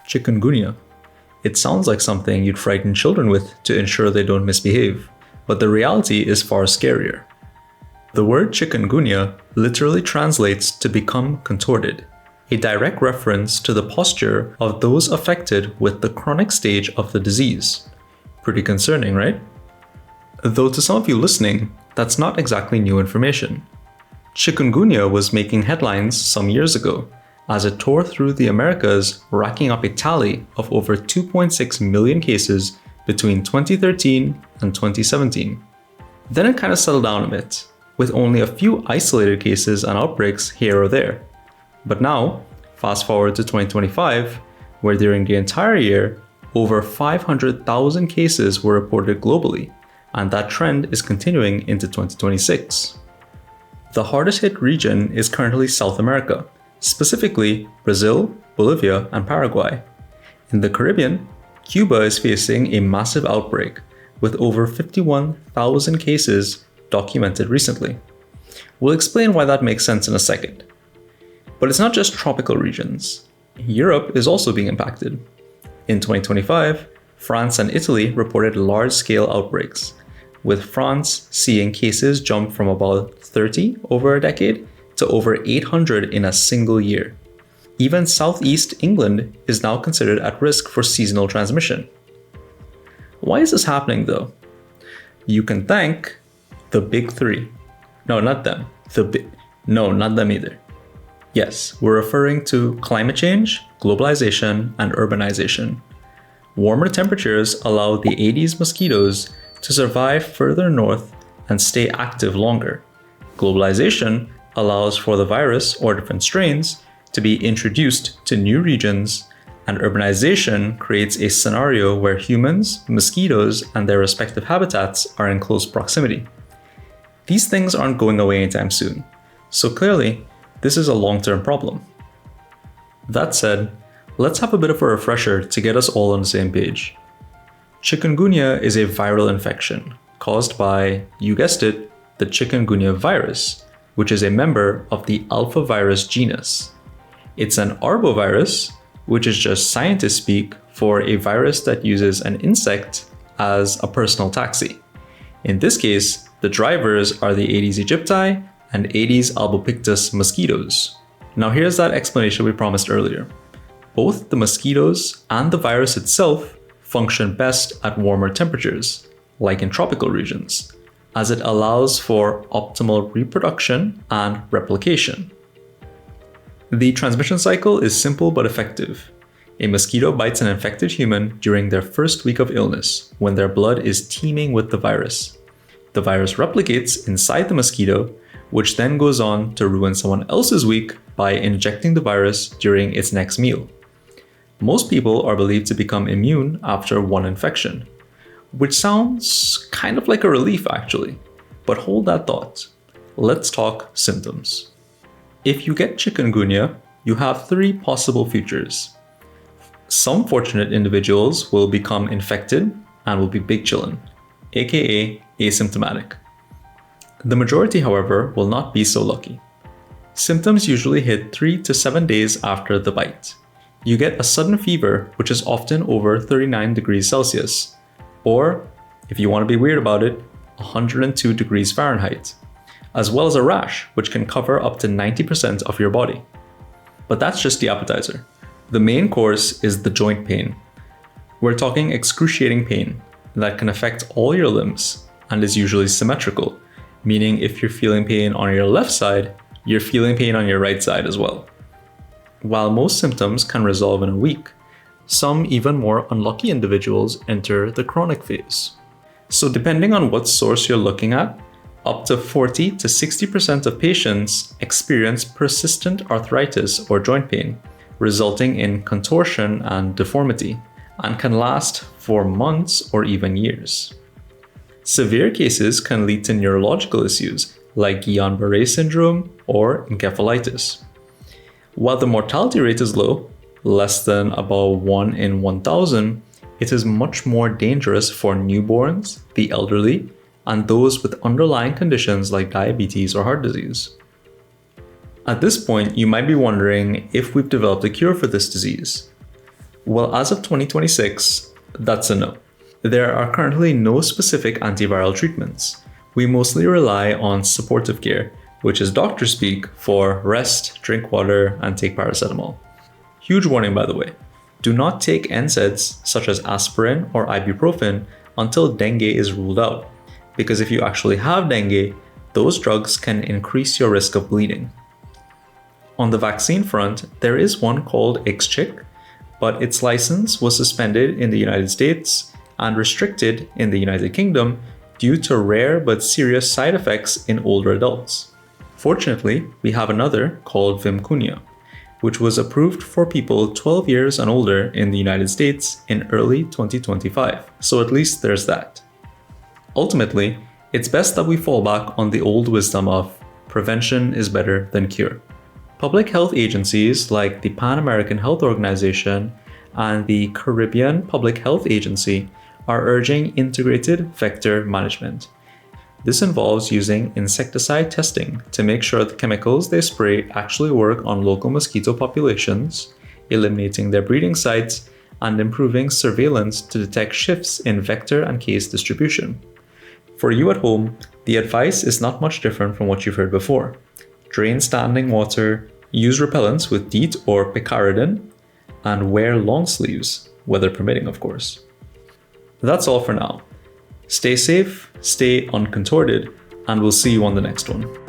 Chikungunya. It sounds like something you'd frighten children with to ensure they don't misbehave, but the reality is far scarier. The word chikungunya literally translates to become contorted, a direct reference to the posture of those affected with the chronic stage of the disease. Pretty concerning, right? Though to some of you listening, that's not exactly new information. Chikungunya was making headlines some years ago, as it tore through the Americas, racking up a tally of over 2.6 million cases between 2013 and 2017. Then it kind of settled down a bit, with only a few isolated cases and outbreaks here or there. But now, fast forward to 2025, where during the entire year, over 500,000 cases were reported globally, and that trend is continuing into 2026. The hardest hit region is currently South America, specifically Brazil, Bolivia, and Paraguay. In the Caribbean, Cuba is facing a massive outbreak, with over 51,000 cases documented recently. We'll explain why that makes sense in a second. But it's not just tropical regions. Europe is also being impacted. In 2025, France and Italy reported large-scale outbreaks, with France seeing cases jump from about 30 over a decade to over 800 in a single year. Even Southeast England is now considered at risk for seasonal transmission. Why is this happening though? You can thank the big three. No, not them. No, not them either. Yes, we're referring to climate change, globalization, and urbanization. Warmer temperatures allow the Aedes mosquitoes to survive further north and stay active longer. Globalization allows for the virus or different strains to be introduced to new regions, and urbanization creates a scenario where humans, mosquitoes, and their respective habitats are in close proximity. These things aren't going away anytime soon, so clearly, this is a long-term problem. That said, let's have a bit of a refresher to get us all on the same page. Chikungunya is a viral infection caused by, you guessed it, the chikungunya virus, which is a member of the alpha virus genus. It's an arbovirus, which is just scientist speak for a virus that uses an insect as a personal taxi. In this case, the drivers are the Aedes aegypti and Aedes albopictus mosquitoes. Now here's that explanation we promised earlier. Both the mosquitoes and the virus itself function best at warmer temperatures, like in tropical regions, as it allows for optimal reproduction and replication. The transmission cycle is simple but effective. A mosquito bites an infected human during their first week of illness, when their blood is teeming with the virus. The virus replicates inside the mosquito, which then goes on to ruin someone else's week by injecting the virus during its next meal. Most people are believed to become immune after one infection, which sounds kind of like a relief actually, but hold that thought. Let's talk symptoms. If you get chikungunya, you have three possible futures. Some fortunate individuals will become infected and will be big chillin', aka asymptomatic. The majority, however, will not be so lucky. Symptoms usually hit 3 to 7 days after the bite. You get a sudden fever, which is often over 39 degrees Celsius, or, if you want to be weird about it, 102 degrees Fahrenheit, as well as a rash, which can cover up to 90% of your body. But that's just the appetizer. The main course is the joint pain. We're talking excruciating pain that can affect all your limbs and is usually symmetrical, meaning if you're feeling pain on your left side, you're feeling pain on your right side as well. While most symptoms can resolve in a week, some even more unlucky individuals enter the chronic phase. So depending on what source you're looking at, up to 40 to 60% of patients experience persistent arthritis or joint pain, resulting in contortion and deformity, and can last for months or even years. Severe cases can lead to neurological issues like Guillain-Barré syndrome or encephalitis. While the mortality rate is low, less than about 1 in 1,000, it is much more dangerous for newborns, the elderly, and those with underlying conditions like diabetes or heart disease. At this point, you might be wondering if we've developed a cure for this disease. Well, as of 2026, that's a no. There are currently no specific antiviral treatments. We mostly rely on supportive care, which is doctor speak for rest, drink water, and take paracetamol. Huge warning, by the way. Do not take NSAIDs such as aspirin or ibuprofen until dengue is ruled out, because if you actually have dengue, those drugs can increase your risk of bleeding. On the vaccine front, there is one called IXCHIQ, but its license was suspended in the United States and restricted in the United Kingdom due to rare but serious side effects in older adults. Fortunately, we have another called Chikungunya, which was approved for people 12 years and older in the United States in early 2025, so at least there's that. Ultimately, it's best that we fall back on the old wisdom of prevention is better than cure. Public health agencies like the Pan American Health Organization and the Caribbean Public Health Agency are urging integrated vector management. This involves using insecticide testing to make sure the chemicals they spray actually work on local mosquito populations, eliminating their breeding sites, and improving surveillance to detect shifts in vector and case distribution. For you at home, the advice is not much different from what you've heard before. Drain standing water, use repellents with DEET or picaridin, and wear long sleeves, weather permitting of course. That's all for now. Stay safe, stay uncontorted, and we'll see you on the next one.